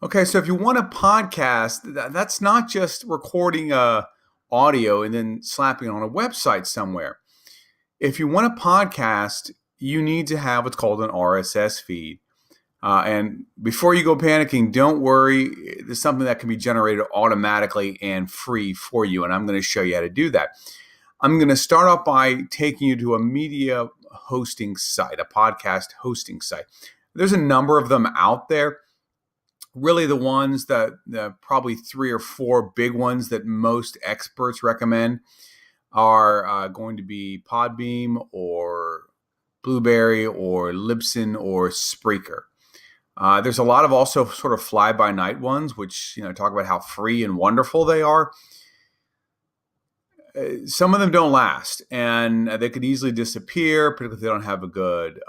Okay, so if you want a podcast, that's not just recording audio and then slapping it on a website somewhere. If you want a podcast, you need to have what's called an RSS feed. And before you go panicking, don't worry. There's something that can be generated automatically and free for you. And I'm going to show you how to do that. I'm going to start off by taking you to a media hosting site, a podcast hosting site. There's a number of them out there. Really, the ones that probably 3 or 4 big ones that most experts recommend are going to be Podbeam or Blueberry or Libsyn or Spreaker. There's a lot of also sort of fly-by-night ones, which talk about how free and wonderful they are. Some of them don't last, and they could easily disappear, particularly if they don't have a good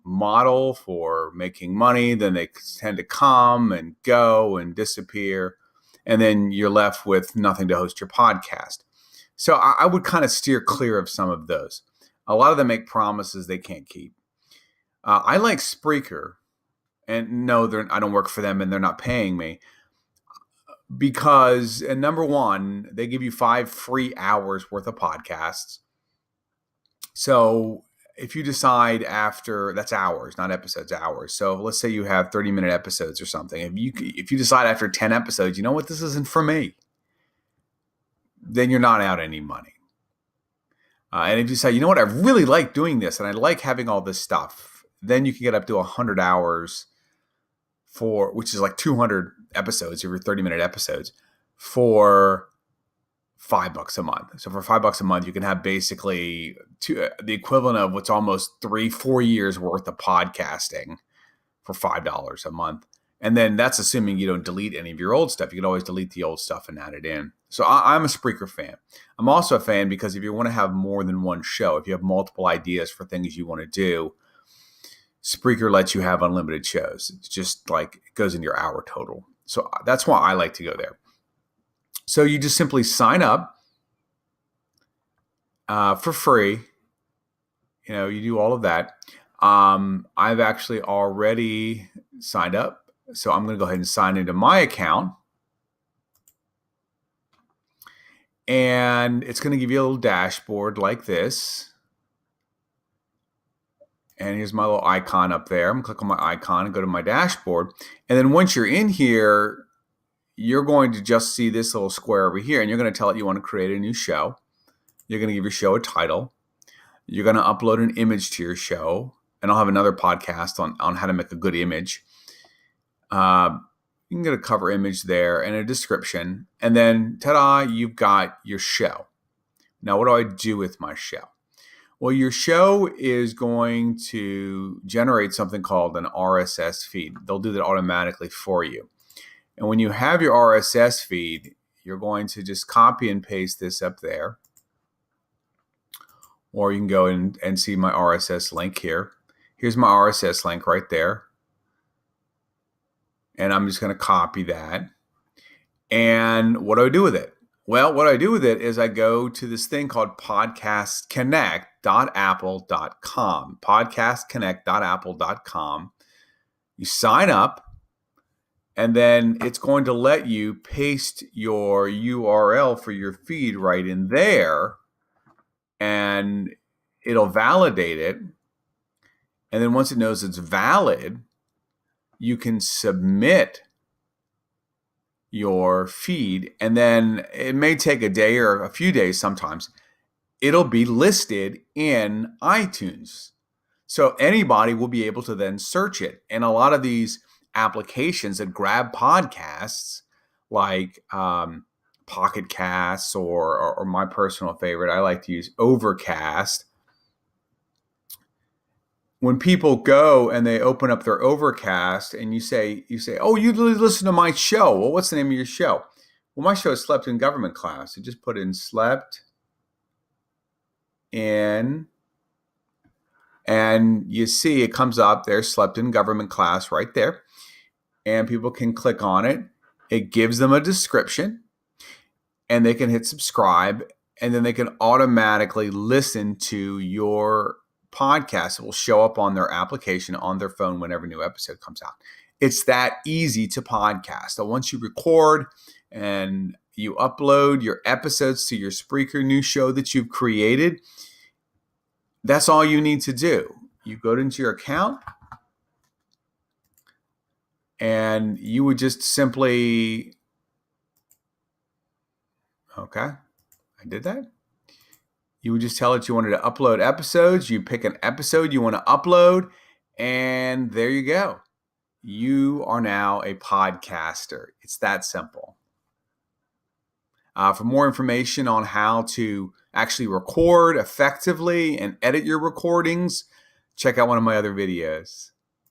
model for making money. Then they tend to come and go and disappear, and then you're left with nothing to host your podcast. So I would kind of steer clear of some of those. A lot of them make promises they can't keep. I like Spreaker, and no, I don't work for them, and they're not paying me. Because number one, they give you 5 free hours worth of podcasts. So if you decide that's hours, not episodes, hours. So let's say you have 30-minute episodes or something. If you decide after 10 episodes, you know what, this isn't for me, then you're not out any money. And if you say, you know what, I really like doing this and I like having all this stuff, then you can get up to 100 hours which is like 200 episodes, over 30-minute episodes, for $5 a month. So for $5 a month, you can have basically the equivalent of what's almost 3-4 years worth of podcasting for $5 a month. And then that's assuming you don't delete any of your old stuff. You can always delete the old stuff and add it in. So I'm a Spreaker fan. I'm also a fan because if you want to have more than one show, if you have multiple ideas for things you want to do, Spreaker lets you have unlimited shows. It's just like it goes in your hour total. So that's why I like to go there. So you just simply sign up for free. You do all of that. I've actually already signed up. So I'm going to go ahead and sign into my account. And it's going to give you a little dashboard like this. And here's my little icon up there. I'm going to click on my icon and go to my dashboard. And then once you're in here, you're going to just see this little square over here. And you're going to tell it you want to create a new show. You're going to give your show a title. You're going to upload an image to your show. And I'll have another podcast on how to make a good image. You can get a cover image there and a description. And then, ta-da, you've got your show. Now, what do I do with my show? Well, your show is going to generate something called an RSS feed. They'll do that automatically for you. And when you have your RSS feed, you're going to just copy and paste this up there. Or you can go in and see my RSS link here. Here's my RSS link right there. And I'm just going to copy that. And what do I do with it? Well, what I do with it is I go to this thing called podcastconnect.apple.com. Podcastconnect.apple.com. You sign up, and then it's going to let you paste your URL for your feed right in there, and it'll validate it. And then once it knows it's valid, you can submit your feed, and then it may take a day or a few days sometimes. It'll be listed in iTunes. So anybody will be able to then search it. And a lot of these applications that grab podcasts, like Pocket Casts or my personal favorite, I like to use Overcast. When people go and they open up their Overcast and you say, oh, you listen to my show. Well, what's the name of your show? Well, my show is Slept in Government Class. So just put in Slept in, and you see it comes up there, Slept in Government Class right there. And people can click on it. It gives them a description, and they can hit subscribe, and then they can automatically listen to your podcast. It will show up on their application on their phone whenever a new episode comes out. It's that easy to podcast. So once you record and you upload your episodes to your Spreaker new show that you've created, that's all you need to do. You go into your account and you would just simply, okay, I did that. You would just tell it you wanted to upload episodes. You pick an episode you want to upload, and there you go. You are now a podcaster. It's that simple. For more information on how to actually record effectively and edit your recordings, check out one of my other videos.